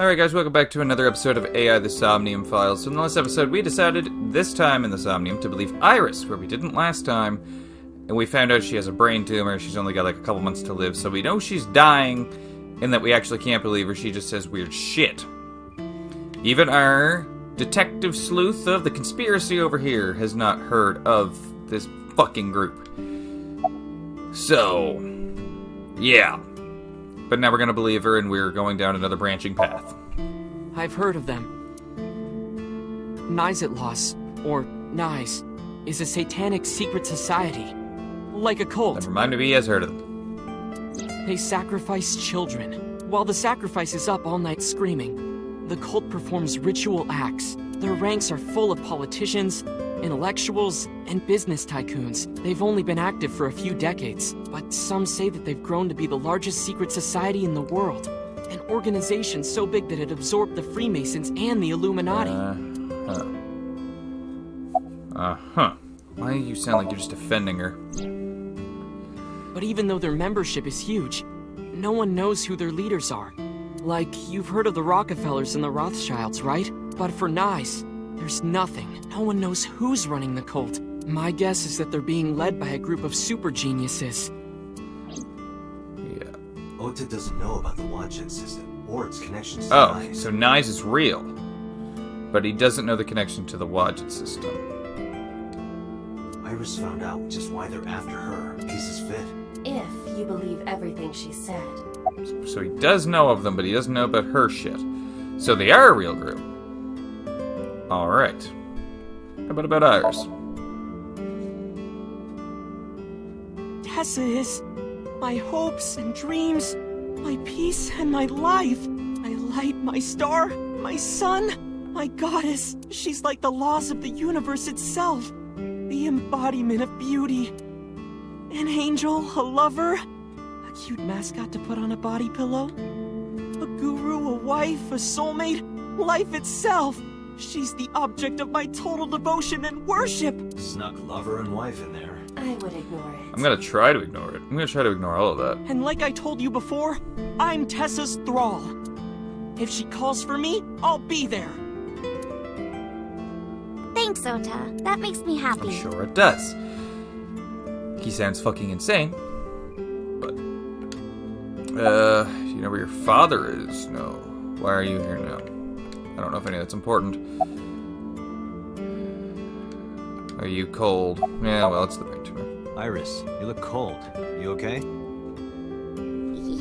Alright guys, welcome back to another episode of AI the Somnium Files. So in the last episode, we decided, this time in the Somnium, to believe Iris, where we didn't last time. And we found out she has a brain tumor, she's only got like a couple months to live, so we know she's dying, and that we actually can't believe her, she just says weird shit. Even our detective sleuth of the conspiracy over here has not heard of this fucking group. So, yeah. But now we're gonna believe her, and we're going down another branching path. I've heard of them. Nizitlos, or Nize, is a satanic secret society. Like a cult. Never mind if he has heard of them. They sacrifice children. While the sacrifice is up all night screaming, the cult performs ritual acts. Their ranks are full of politicians, intellectuals, and business tycoons. They've only been active for a few decades, but some say that they've grown to be the largest secret society in the world. An organization so big that it absorbed the Freemasons and the Illuminati. Why do you sound like you're just defending her? But even though their membership is huge, no one knows who their leaders are. Like, you've heard of the Rockefellers and the Rothschilds, right? But for Nice, there's nothing. No one knows who's running the cult. My guess is that they're being led by a group of super geniuses. Yeah. Ota doesn't know about the Watchet system, or its connections to Nice. So Nice is real. But he doesn't know the connection to the Watchet system. Iris found out, which is why they're after her. Pieces fit. If you believe everything she said. So he does know of them, but he doesn't know about her shit. So they are a real group. Alright. How about Iris? Tessa is my hopes and dreams, my peace and my life, my light, my star, my sun, my goddess. She's like the laws of the universe itself, the embodiment of beauty. An angel, a lover, a cute mascot to put on a body pillow, a guru, a wife, a soulmate, life itself. She's the object of my total devotion and worship. Snuck lover and wife in there. I would ignore it. I'm gonna try to ignore it. I'm gonna try to ignore all of that. And like I told you before, I'm Tessa's thrall. If she calls for me, I'll be there. Thanks, Ota. That makes me happy. I'm sure it does. He sounds fucking insane. But, you know where your father is? No. Why are you here now? I don't know if any of that's important. Are you cold? Yeah, well, it's the brain tumor. Iris, you look cold. You okay?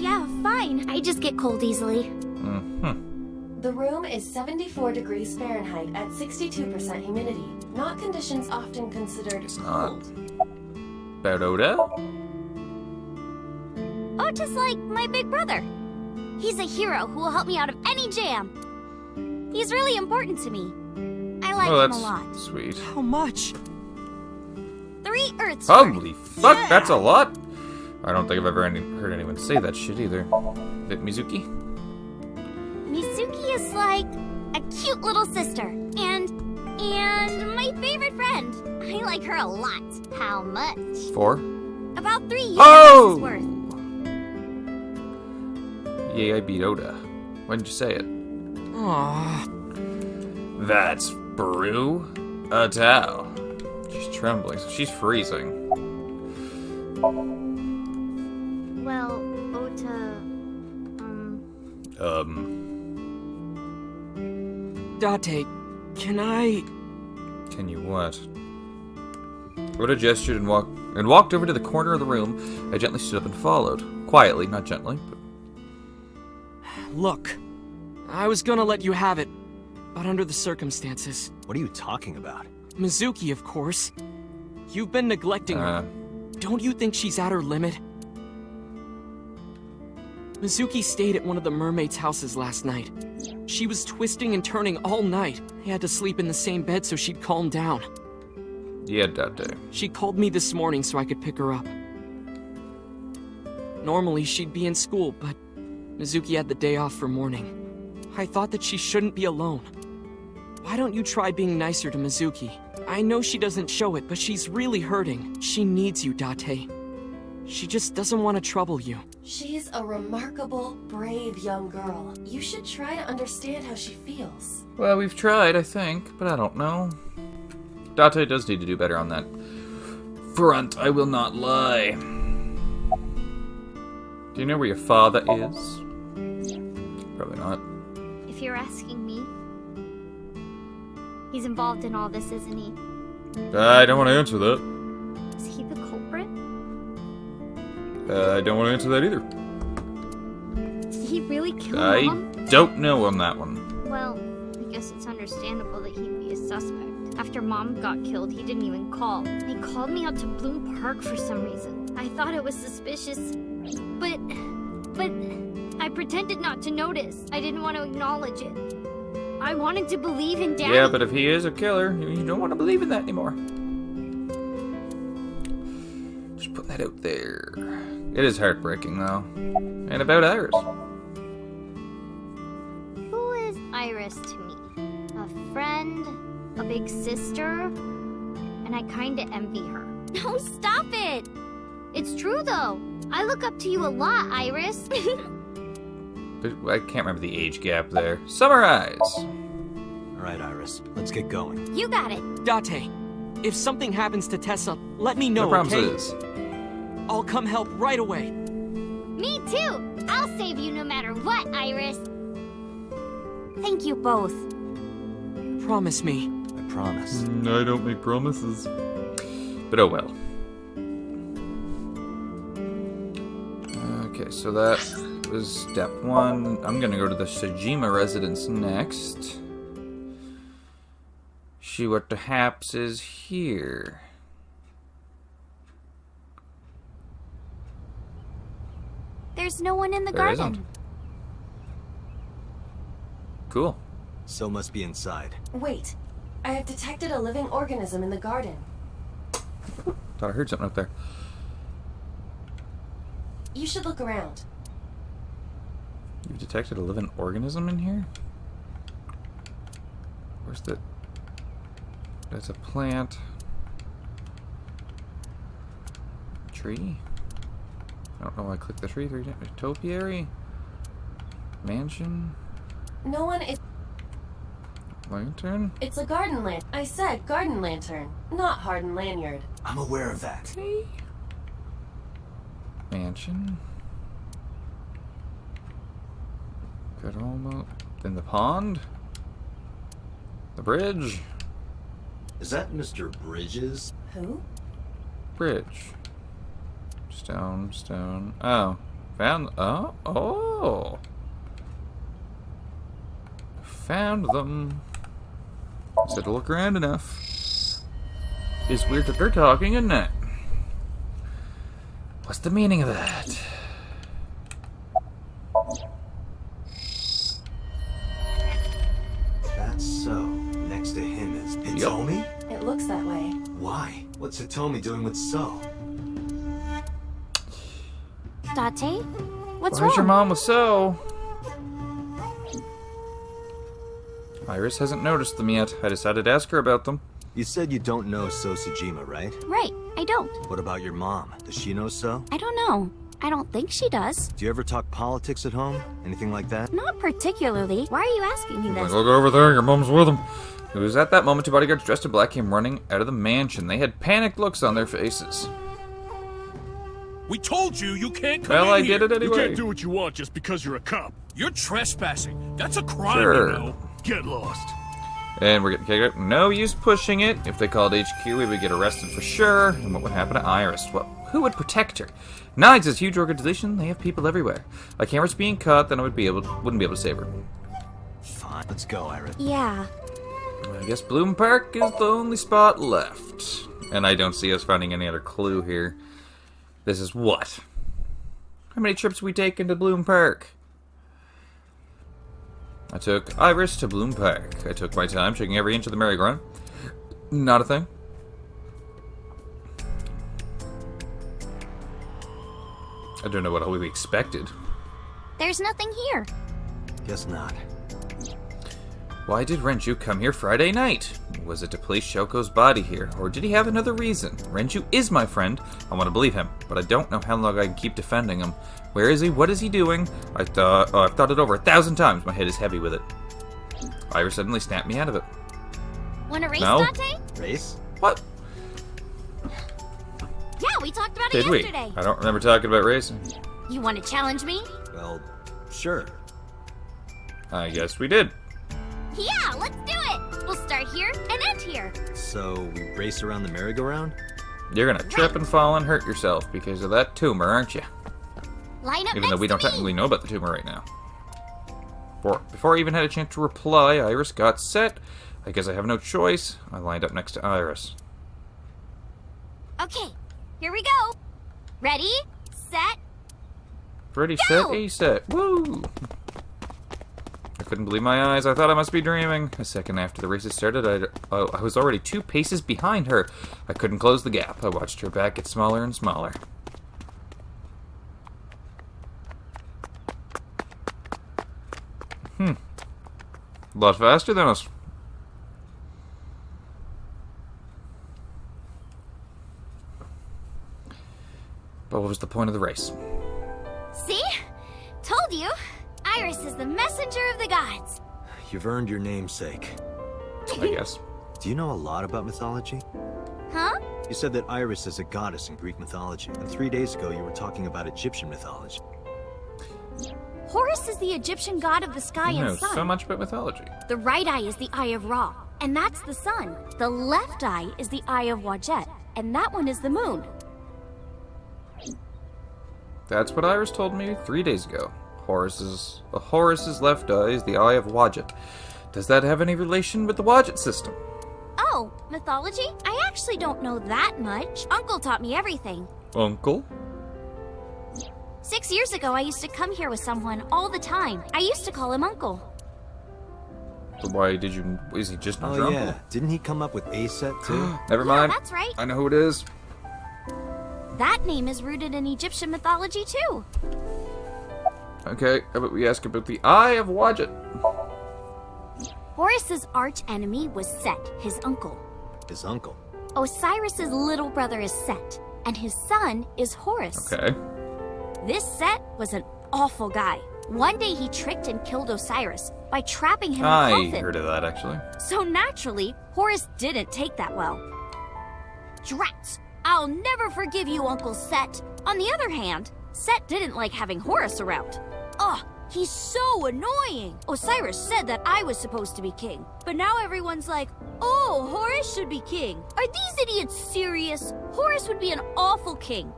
Yeah, fine. I just get cold easily. Mm-hmm. The room is 74 degrees Fahrenheit at 62% humidity. Not conditions often considered cold. About Oda? Ota's like my big brother. He's a hero who will help me out of any jam. He's really important to me. I like him a lot. Sweet. How much? 3 Earths. Holy fuck, Yeah. that's a lot! I don't think I've ever heard anyone say that shit either. Is it Mizuki? Mizuki is like a cute little sister. And my favorite friend. I like her a lot. How much? 4? About 3 years Oh! worth. Yay, I beat Oda. Why didn't you say it? Aww. That's Brew Atao. She's trembling, so she's freezing. Well, Ota, Date, can I... Can you what? Oda gestured and walked over to the corner of the room. I gently stood up and followed. Quietly, not gently, but... Look, I was gonna let you have it, but under the circumstances. What are you talking about? Mizuki, of course. You've been neglecting her. Don't you think she's at her limit? Mizuki stayed at one of the mermaids' houses last night. She was twisting and turning all night. They had to sleep in the same bed so she'd calm down. Yeah, that day. She called me this morning so I could pick her up. Normally, she'd be in school, but Mizuki had the day off for mourning. I thought that she shouldn't be alone. Why don't you try being nicer to Mizuki? I know she doesn't show it, but she's really hurting. She needs you, Date. She just doesn't want to trouble you. She's a remarkable, brave young girl. You should try to understand how she feels. Well, we've tried, I think, but I don't know. Date does need to do better on that front, I will not lie. Do you know where your father is? Probably not. If you're asking me, he's involved in all this, isn't he? I don't want to answer that. Is he the culprit? I don't want to answer that either. Did he really kill I Mom? don't know on that one. Well, I guess it's understandable that he'd be a suspect. After Mom got killed, he didn't even call. He called me out to Bloom Park for some reason. I thought it was suspicious, but I pretended not to notice. I didn't want to acknowledge it. I wanted to believe in Daddy. Yeah, but if he is a killer, you don't want to believe in that anymore. Just putting that out there. It is heartbreaking, though. And about Iris. Who is Iris to me? A friend? A big sister? And I kinda envy her. No, stop it! It's true, though. I look up to you a lot, Iris. But I can't remember the age gap there. Summarize! Alright, Iris, let's get going. You got it. Date, if something happens to Tessa, let me know, The promise okay? is. I'll come help right away. Me too. I'll save you no matter what, Iris. Thank you both. Promise me. I promise. I don't make promises. But oh well. Okay, so that was step one. I'm gonna go to the Shijima residence next. See what the haps is here. There's no one in the There garden. isn't. Cool. So must be inside. Wait, I have detected a living organism in the garden. Thought I heard something up there. You should look around. You've detected a living organism in here? Where's the... That's a plant. Tree? I don't know why I clicked the tree 3 times. Topiary? Mansion? No one is. Lantern? It's a garden lantern. I said garden lantern, not hardened lanyard. I'm aware of that. Mansion? Got almost... Then the pond? The bridge? Is that Mr. Bridges? Who? Bridge. Stone, stone. Oh. Found... Oh! Found them. Said to look around enough. It's weird that they're talking, isn't it? What's the meaning of that? That's so. Next to him is Hitomi? It looks that way. Why? What's Hitomi doing with So? Date? What's Where's wrong? your mom with So? Iris hasn't noticed them yet. I decided to ask her about them. You said you don't know So Tsujima, right? Right, I don't. What about your mom? Does she know So? I don't know. I don't think she does. Do you ever talk politics at home? Anything like that? Not particularly. Why are you asking me Like, this? look over there, your mom's with him. It was at that moment two bodyguards dressed in black came running out of the mansion. They had panicked looks on their faces. We told you you can't come Well, in I here. did it You anyway. can't do what you want just because you're a cop. You're trespassing. That's a crime, Sure. you know. Get lost. And we're getting kicked out. No use pushing it. If they called HQ, we would get arrested for sure. And what would happen to Iris? Well, who would protect her? Nines is a huge organization. They have people everywhere. I can't risk being caught, then I wouldn't be able to save her. Fine. Let's go, Iris. Yeah. I guess Bloom Park is the only spot left. And I don't see us finding any other clue here. This is what? How many trips we taken to Bloom Park? I took Iris to Bloom Park. I took my time checking every inch of the merry-go-round. Not a thing. I don't know what we expected. There's nothing here. Guess not. Why did Renju come here Friday night? Was it to place Shoko's body here, or did he have another reason? Renju is my friend. I want to believe him, but I don't know how long I can keep defending him. Where is he? What is he doing? I've thought it over 1,000 times. My head is heavy with it. Iris suddenly snapped me out of it. Wanna race, No. Dante? Race? What? Yeah, we talked about Did it we? yesterday. I don't remember talking about racing. You wanna challenge me? Well, sure. I guess we did. Yeah, let's do it! We'll start here and end here. So, we race around the merry-go-round? You're gonna trip and fall and hurt yourself because of that tumor, aren't you? Line up Even though we don't next to me. technically know about the tumor right now. Before I even had a chance to reply, Iris got set. I guess I have no choice. I lined up next to Iris. Okay, here we go. Ready, set, Ready, Go! set, set. Woo! I couldn't believe my eyes. I thought I must be dreaming. A second after the races started, I was already 2 paces behind her. I couldn't close the gap. I watched her back get smaller and smaller. A lot faster than us. But what was the point of the race? see? Told you. Iris is the messenger of the gods. You've earned your namesake. I guess. Do you know a lot about mythology? Huh? You said that Iris is a goddess in Greek mythology, and 3 days ago you were talking about Egyptian mythology. Horus is the Egyptian god of the sky You and know sun. so much about mythology. The right eye is the eye of Ra, and that's the sun. The left eye is the eye of Wadjet, and that one is the moon. That's what Iris told me 3 days ago. Horus's left eye is the eye of Wadjet. Does that have any relation with the Wadjet system? Oh, mythology? I actually don't know that much. Uncle taught me everything. Uncle? 6 years ago, I used to come here with someone all the time. I used to call him Uncle. So why did you... Is he just not your Oh yeah, uncle? didn't he come up with A set too? Never mind. Yeah, that's right. I know who it is. That name is rooted in Egyptian mythology, too. Okay, how about we ask about the Eye of Wadjet? Horus's arch enemy was Set, his uncle. His uncle. Osiris's little brother is Set, and his son is Horus. Okay. This Set was an awful guy. One day he tricked and killed Osiris by trapping him in a I coffin. heard of that, actually. So naturally, Horus didn't take that well. Drats! I'll never forgive you, Uncle Set. On the other hand, Set didn't like having Horus around. Ugh, he's so annoying. Osiris said that I was supposed to be king, but now everyone's like, oh, Horus should be king. Are these idiots serious? Horus would be an awful king.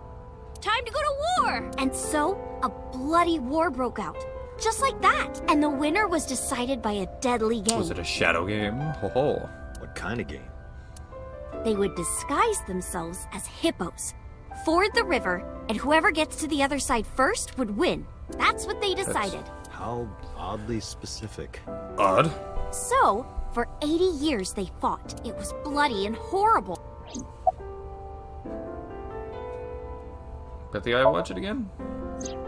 Time to go to war! And so, a bloody war broke out. Just like that. And the winner was decided by a deadly game. Was it a shadow game? Ho ho. What kind of game? They would disguise themselves as hippos, ford the river, and whoever gets to the other side first would win. That's what they decided. How oddly specific. Odd. So, for 80 years they fought. It was bloody and horrible. Bet the Eye of Wadjet again?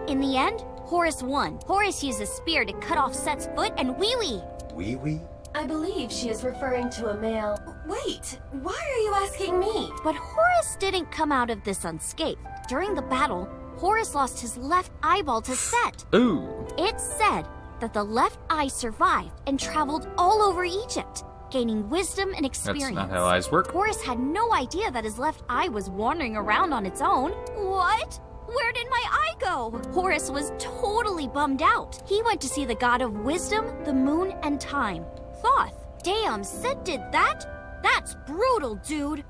In the end, Horus won. Horus used a spear to cut off Set's foot and wee-wee. Wee-wee? I believe she is referring to a male. Wait, why are you asking me? But Horus didn't come out of this unscathed. During the battle, Horus lost his left eyeball to Set. Ooh. It's said that the left eye survived and traveled all over Egypt, gaining wisdom and experience. That's not how eyes work. Horus had no idea that his left eye was wandering around on its own. What? Where did my eye go? Horus was totally bummed out. He went to see the god of wisdom, the moon, and time, Thoth. Damn, Set did that? That's brutal, dude.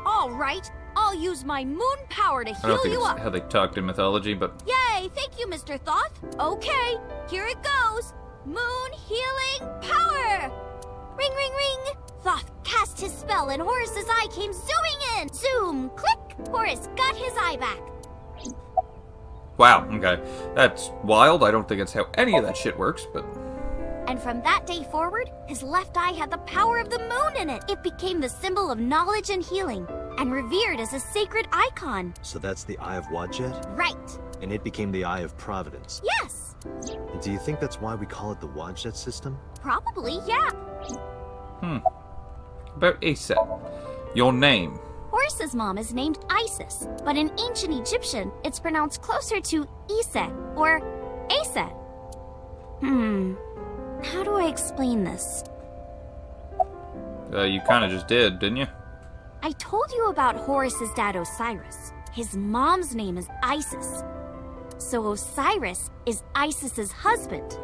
All right, I'll use my moon power to I don't heal think you it's up. how they talked in mythology, but Yay, thank you, Mr. Thoth. Okay, here it goes. Moon healing power! Ring, ring, ring! Thoth cast his spell and Horus's eye came zooming in. Zoom, click! Horus got his eye back. wow, okay. That's wild. I don't think it's how any of that shit works, but And from that day forward, his left eye had the power of the moon in it. It became the symbol of knowledge and healing, and revered as a sacred icon. So that's the Eye of Wadjet? Right. And it became the Eye of Providence. Yes. And do you think that's why we call it the Wadjet system? Probably, yeah. about Aset. Your name. Horus's mom is named Isis, but in ancient Egyptian, it's pronounced closer to Iset or Aset. How do I explain this? You kind of just did, didn't you? I told you about Horus's dad Osiris. His mom's name is Isis. So Osiris is Isis's husband.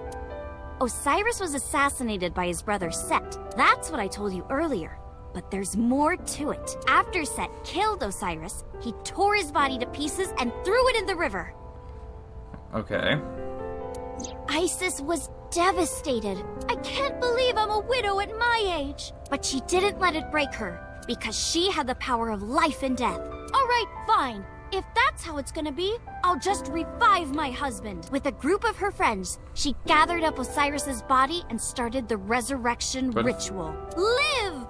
Osiris was assassinated by his brother Set. That's what I told you earlier. But there's more to it. After Set killed Osiris, he tore his body to pieces and threw it in the river. Okay. Isis was devastated. I can't believe I'm a widow at my age. But she didn't let it break her, because she had the power of life and death. All right, fine. If that's how it's gonna be, I'll just revive my husband. With a group of her friends, she gathered up Osiris's body and started the resurrection ritual. Live!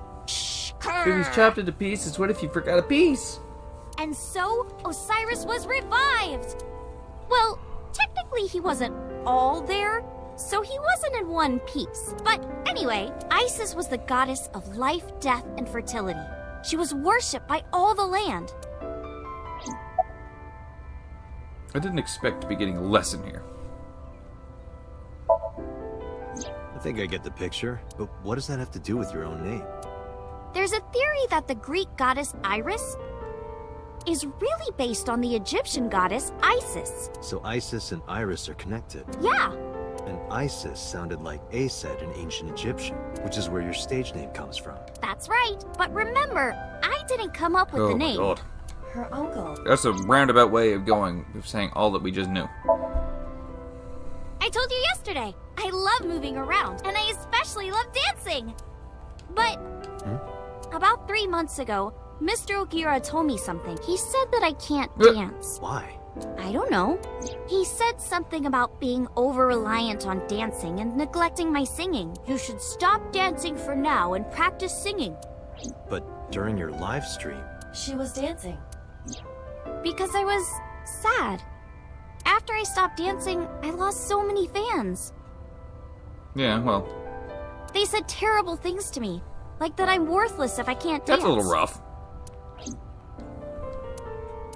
If he's chopped into pieces, what if you forgot a piece? And so, Osiris was revived! Well, technically he wasn't all there, so he wasn't in one piece. But anyway, Isis was the goddess of life, death, and fertility. She was worshipped by all the land. I didn't expect to be getting a lesson here. I think I get the picture, but what does that have to do with your own name? There's a theory that the Greek goddess Iris is really based on the Egyptian goddess Isis. So Isis and Iris are connected. Yeah, And Isis sounded like Aset in ancient Egyptian, which is where your stage name comes from. that's right. But remember, I didn't come up with the name. Oh my god. Her uncle. That's a roundabout way of saying all that we just knew. I told you yesterday, I love moving around, and I especially love dancing. But about 3 months ago, Mr. Ogira told me something. He said that I can't dance. Why? I don't know. He said something about being over-reliant on dancing and neglecting my singing. You should stop dancing for now and practice singing. But during your live stream, She was dancing. Because I was sad. After I stopped dancing, I lost so many fans. Yeah, well, They said terrible things to me, like that I'm worthless if I can't dance. that's a little rough.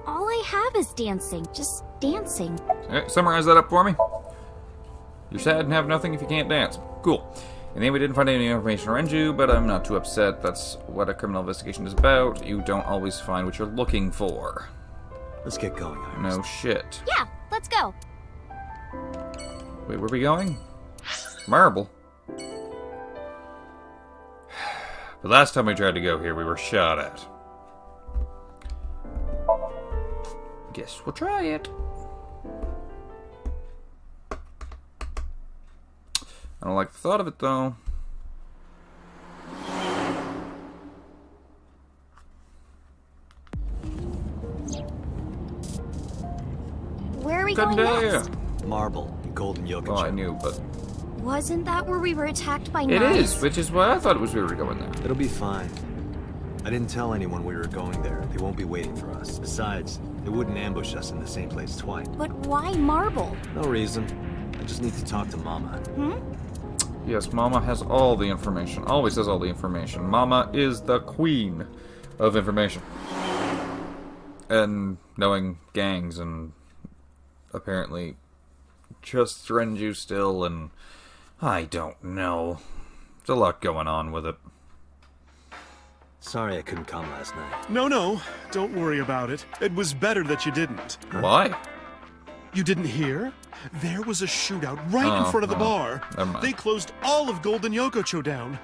All I have is dancing, just dancing. Alright, summarize that up for me. You're sad and have nothing if you can't dance. Cool. And then we didn't find any information around you, but I'm not too upset. That's what a criminal investigation is about. You don't always find what you're looking for. let's get going, Iris. No shit. Yeah, let's go. Wait, where are we going? Marble. The last time we tried to go here, we were shot at. Guess we'll try it. I don't like the thought of it, though. Where are we going next? Marble and Golden Yoga. Oh, I knew, but Wasn't that where we were attacked by it knives? is, which is why I thought it was we were going there. It'll be fine. I didn't tell anyone we were going there. They won't be waiting for us. Besides, they wouldn't ambush us in the same place twice. But why marble? No reason. I just need to talk to Mama. Yes, Mama has all the information. Always has all the information. Mama is the queen of information. And knowing gangs and apparently just Renju still, and I don't know. There's a lot going on with it. Sorry I couldn't come last night. No, don't worry about it. It was better that you didn't. Why? You didn't hear? There was a shootout right in front of the bar. Never mind. They closed all of Golden Yokocho down.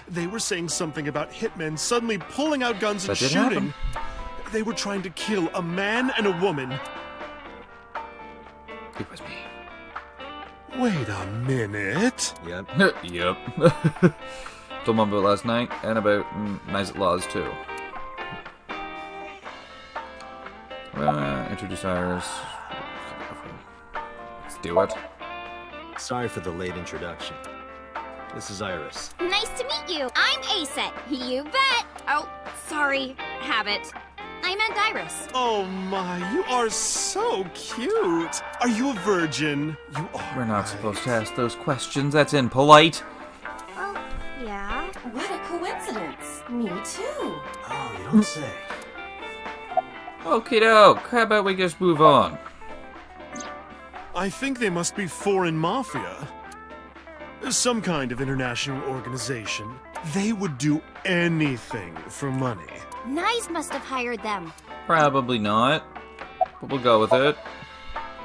They were saying something about hitmen suddenly pulling out guns and That did shooting. happen. They were trying to kill a man and a woman. It was me. Wait a minute. Yep. Yep. Told Mom about last night and about Nice at Laws too. Introduce Iris. Let's do it. Sorry for the late introduction. This is Iris. Nice to meet you. I'm Aset. You bet. Oh, sorry. Habit. I meant Iris. Oh my, you are so cute. Are you a virgin? You are. We're not supposed to ask those questions. That's impolite. Oh, yeah. What a coincidence. Me too. Oh, you don't say. Okie doke, how about we just move on? I think they must be foreign mafia. Some kind of international organization. They would do anything for money. Nyes must have hired them. Probably not, but we'll go with it.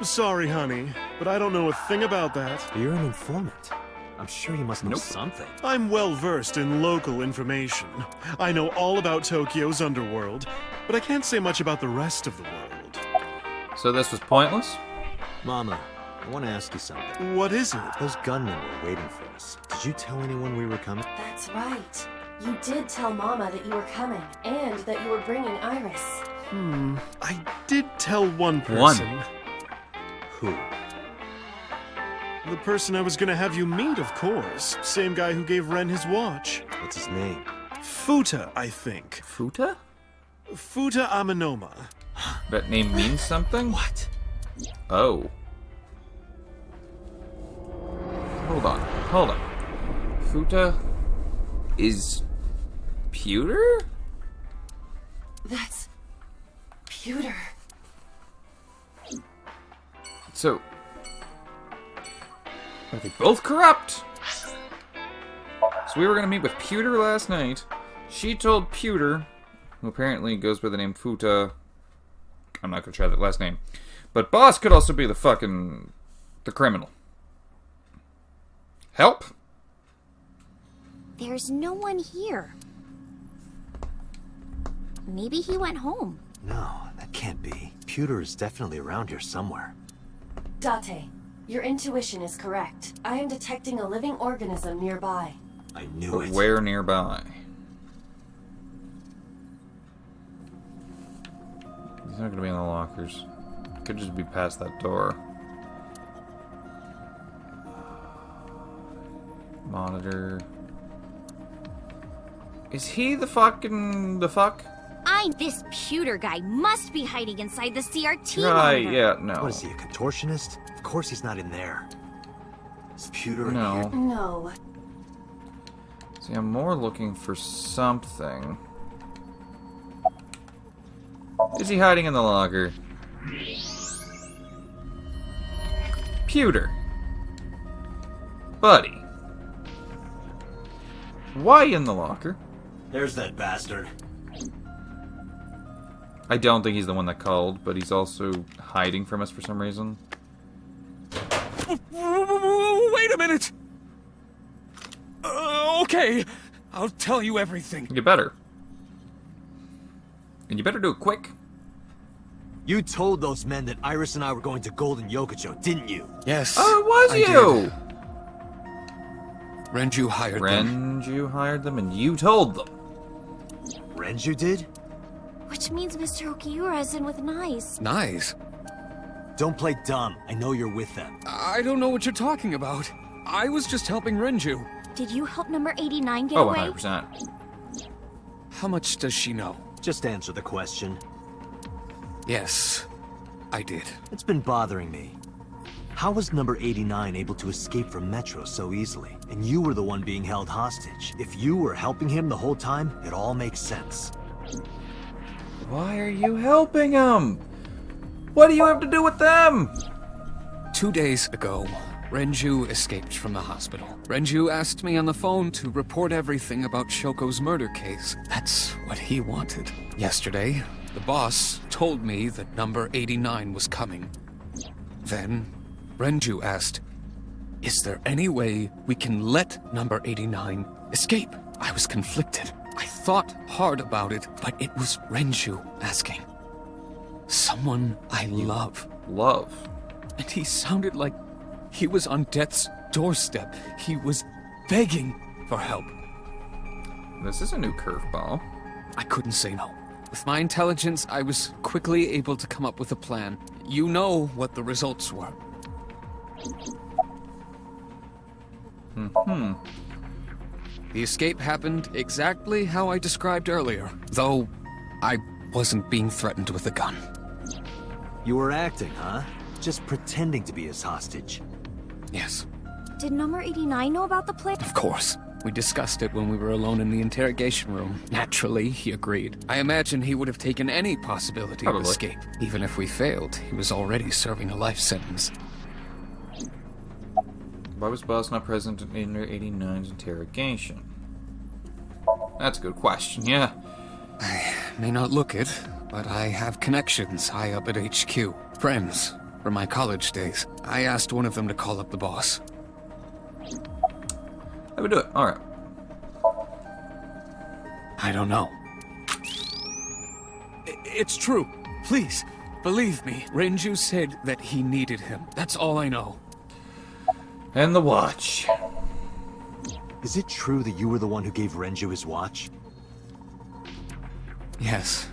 Sorry, honey, but I don't know a thing about that. You're an informant. I'm sure you must know Nope. something. I'm well versed in local information. I know all about Tokyo's underworld, but I can't say much about the rest of the world. So this was pointless? Mama, I want to ask you something. What is it? Those gunmen were waiting for us. Did you tell anyone we were coming? That's right. You did tell Mama that you were coming, and that you were bringing Iris. I did tell one person. Who? The person I was gonna have you meet, of course. Same guy who gave Ren his watch. What's his name? Futa, I think. Futa? Futa Amanoma. That name means something? What? Oh. Hold on. Futa is pewter? That's... pewter. So, are they both corrupt? So we were gonna meet with Pewter last night. She told Pewter, who apparently goes by the name Futa. I'm not gonna try that last name. But Boss could also be the criminal. Help? There's no one here. Maybe he went home. No, that can't be. Pewter is definitely around here somewhere. Date, your intuition is correct. I am detecting a living organism nearby. I knew But it. where nearby? He's not gonna be in the lockers. Could just be past that door. Monitor. Is he the fuck? This pewter guy must be hiding inside the CRT Right, monitor. yeah, no. What is he, a contortionist? Of course he's not in there. Is Pewter in No. here? No. See, I'm more looking for something. Is he hiding in the locker? Pewter. Buddy. Why in the locker? There's that bastard. I don't think he's the one that called, but he's also hiding from us for some reason. Wait a minute! Okay, I'll tell you everything. You better. And you better do it quick. You told those men that Iris and I were going to Golden Yokocho, didn't you? Yes. Oh, it was I you! did. Renju hired them. Renju hired them and you told them. Renju did? Which means Mr. Okiura is in with Nyes. Nice. Don't play dumb. I know you're with them. I don't know what you're talking about. I was just helping Renju. Did you help number 89 get Oh, away? 100%. How much does she know? Just answer the question. Yes, I did. It's been bothering me. How was number 89 able to escape from Metro so easily? And you were the one being held hostage. If you were helping him the whole time, it all makes sense. Why are you helping them? What do you have to do with them? 2 days ago, Renju escaped from the hospital. Renju asked me on the phone to report everything about Shoko's murder case. That's what he wanted. Yesterday, the boss told me that number 89 was coming. Then, Renju asked, "Is there any way we can let number 89 escape?" I was conflicted. I thought hard about it, but it was Renju asking. Someone I love. Love. And he sounded like he was on death's doorstep. He was begging for help. This is a new curveball. I couldn't say no. With my intelligence, I was quickly able to come up with a plan. You know what the results were. The escape happened exactly how I described earlier, though I wasn't being threatened with a gun. You were acting, huh? Just pretending to be his hostage. Yes, Did number 89 know about the plan? of course. We discussed it when we were alone in the interrogation room. Naturally, he agreed. I imagine he would have taken any possibility Probably. of escape. Even if we failed, he was already serving a life sentence. Why was Boss not present in 89's interrogation? That's a good question, yeah. I may not look it, but I have connections high up at HQ. Friends from my college days. I asked one of them to call up the boss. I would do it. Alright. I don't know. It's true. Please, believe me. Renju said that he needed him. That's all I know. And the watch. Is it true that you were the one who gave Renju his watch? Yes.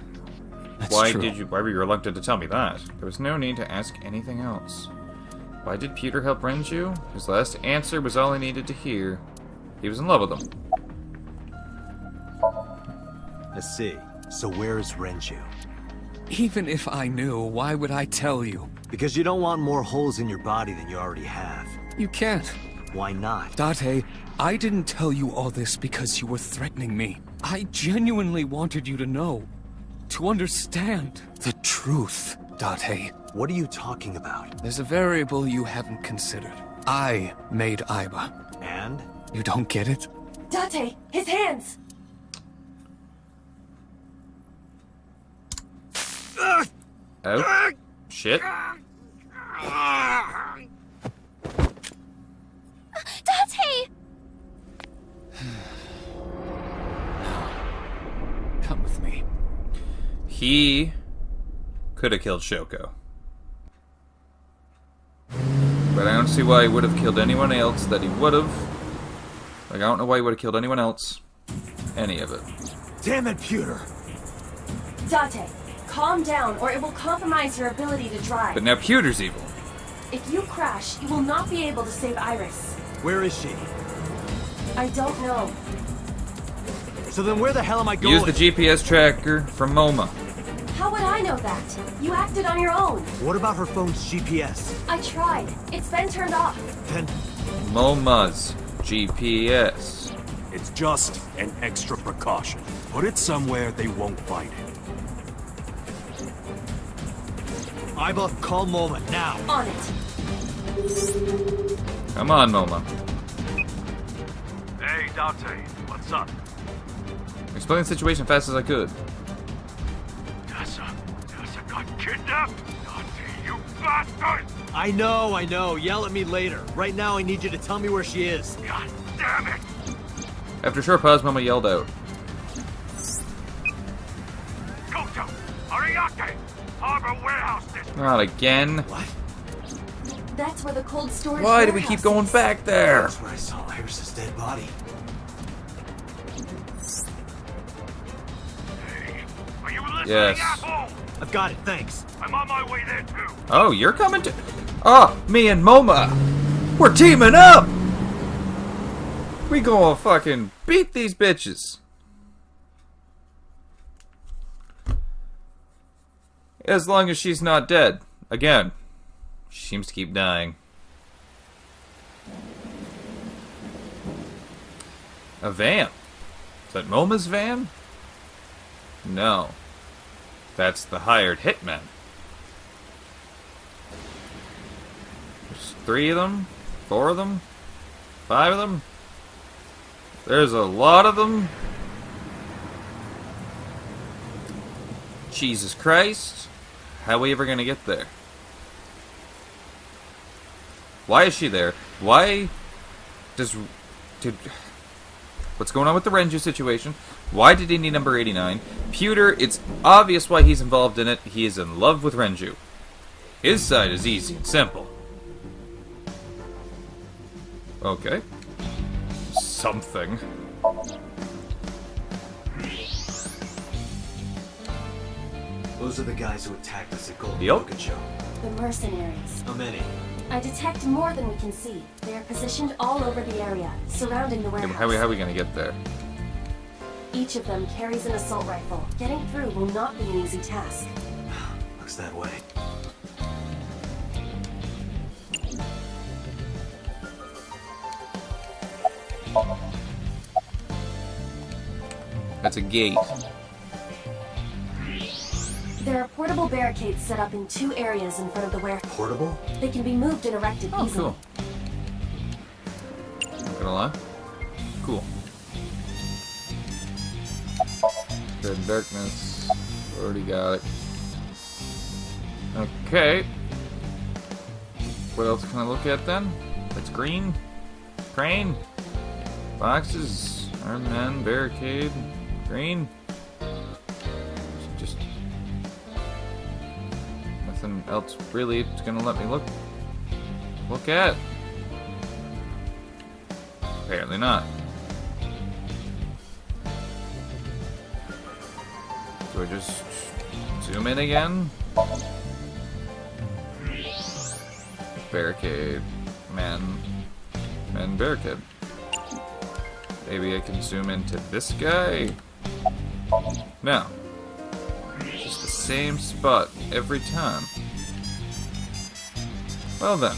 That's Why true. why were you reluctant to tell me that? There was no need to ask anything else. Why did Peter help Renju? His last answer was all I needed to hear. He was in love with him. I see. So where is Renju? Even if I knew, why would I tell you? Because you don't want more holes in your body than you already have. You can't. Why not? Date, I didn't tell you all this because you were threatening me. I genuinely wanted you to know. To understand the truth, Date. What are you talking about? There's a variable you haven't considered. I made Aiba. And? You don't get it? Date, his hands! Oh. Shit. Date! Come with me. He could have killed Shoko. But I don't see why he would have killed anyone else that he would have. Like, I don't know why he would have killed anyone else. Any of it. Damn it, Pewter! Date, calm down or it will compromise your ability to drive. But now Pewter's evil. If you crash, you will not be able to save Iris. Where is she? I don't know. So then where the hell am I going? Use the GPS tracker from MoMA. How would I know that? You acted on your own. What about her phone's GPS? I tried. It's been turned off. Then MoMA's GPS. It's just an extra precaution. Put it somewhere they won't find it. Aiba, call Moment now. On it. Come on, MoMA. Hey, Date, what's up? Explain the situation fast as I could. Tessa got kidnapped? Date, you bastard! I know. Yell at me later. Right now, I need you to tell me where she is. God damn it! After a short pause, MoMA yelled out. Goto! Ariake! Harbor Warehouse District! Not again. What? That's where the cold storage Why do we warehouse keep going is. back there? That's where I saw Iris' dead body. Hey, are you listening, Yes. asshole? I've got it, thanks. I'm on my way there too. Oh, you're coming to... Oh, me and MoMA. We're teaming up. We gonna fucking beat these bitches. As long as she's not dead. Again, she seems to keep dying. A van? Is that MoMA's van? No. That's the hired hitman. There's 3 of them? 4 of them? 5 of them? There's a lot of them. Jesus Christ. How are we ever gonna get there? Why is she there? Why does... What's going on with the Renju situation? Why did he need number 89? Pewter, it's obvious why he's involved in it. He is in love with Renju. His side is easy and simple. Okay. Something. Those are the guys who attacked us at Golden Yep. Rocket Show. The mercenaries. How many? I detect more than we can see. They are positioned all over the area, surrounding the Yeah, warehouse. but how are we gonna get there? Each of them carries an assault rifle. Getting through will not be an easy task. Looks that way. That's a gate. There are portable barricades set up in 2 areas in front of the warehouse. Portable? They can be moved and erected Oh, easily. cool. Not gonna lie. Cool. Good darkness. Already got it. Okay. What else can I look at then? That's green. Crane. Boxes. Armed men. Barricade. Green. Just nothing else really it's gonna let me look at. Apparently not. Do I just zoom in again? Barricade. Man, barricade. Maybe I can zoom into this guy? No. It's just the same spot every time. Well then.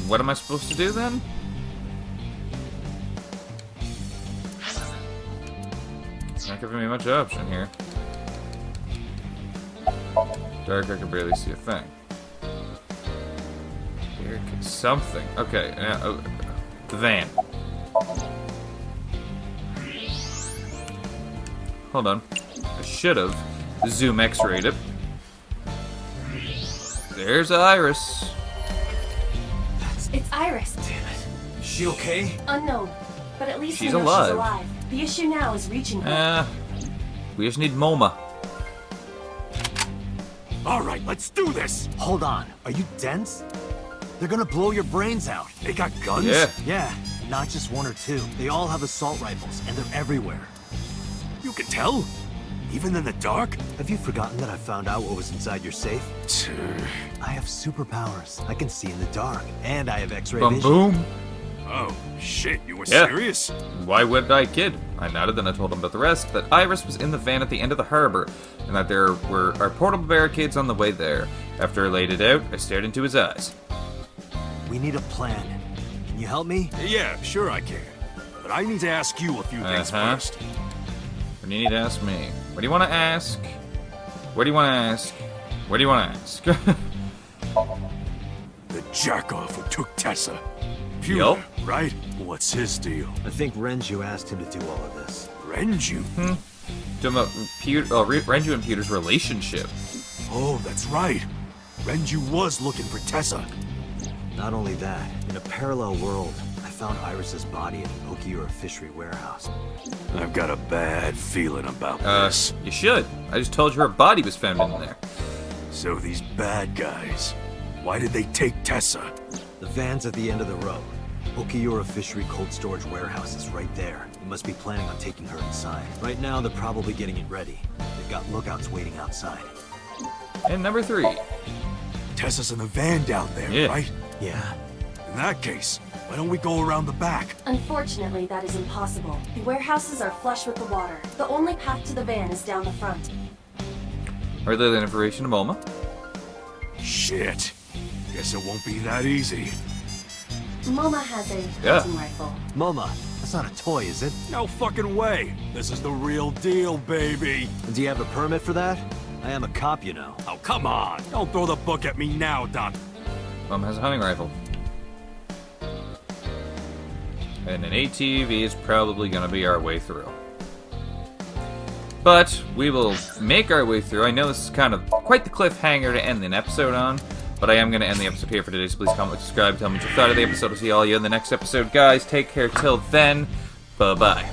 What am I supposed to do then? It's not giving me much option here. Dark, I can barely see a thing. Here, something. Okay, the van. Hold on. I should have zoom X-rayed it. There's Iris. It's Iris. Damn it. Is she okay? Unknown. But at least She's we know alive. she's alive. The issue now is reaching her. We just need MoMA. All right, let's do this. Hold on. Are you dense? They're gonna blow your brains out. They got guns? Yeah. Yeah, not just 1 or 2. They all have assault rifles, and they're everywhere. You can tell? Even in the dark? Have you forgotten that I found out what was inside your safe? I have superpowers. I can see in the dark, and I have X-ray Boom, vision. boom. Oh, shit, you were Yeah. serious? Why would I kid? I nodded, then I told him about the rest, that Iris was in the van at the end of the harbor, and that there were our portable barricades on the way there. After I laid it out, I stared into his eyes. We need a plan. Can you help me? Yeah, sure I can. But I need to ask you a few things first. What do you need to ask me? What do you want to ask? What do you want to ask? What do you want to ask? The jackoff who took Tessa. Yup. Right? What's his deal? I think Renju asked him to do all of this. Renju? Talking about Renju and Pewter's relationship. Oh, that's right. Renju was looking for Tessa. Not only that, in a parallel world, I found Iris's body in an Okiura fishery warehouse. I've got a bad feeling about this. You should. I just told you her body was found in there. So these bad guys, why did they take Tessa? The van's at the end of the road. Okiura fishery cold storage warehouse is right there. They must be planning on taking her inside. Right now, they're probably getting it ready. They've got lookouts waiting outside. And number 3. Tessa's in the van down there, Yeah. right? Yeah. In that case, why don't we go around the back? Unfortunately, that is impossible. The warehouses are flush with the water. The only path to the van is down the front. Relay that information to MoMA. Shit. Guess it won't be that easy. Moma has a Yeah. hunting rifle. Moma, that's not a toy, is it? No fucking way. This is the real deal, baby. And do you have a permit for that? I am a cop, you know. Oh, come on. Don't throw the book at me now, Doc. Mom has a hunting rifle. And an ATV is probably going to be our way through. But we will make our way through. I know this is kind of quite the cliffhanger to end an episode on, but I am going to end the episode here for today, so please comment, subscribe, tell me what you thought of the episode. I'll see all you in the next episode. Guys, take care till then. Bye-bye.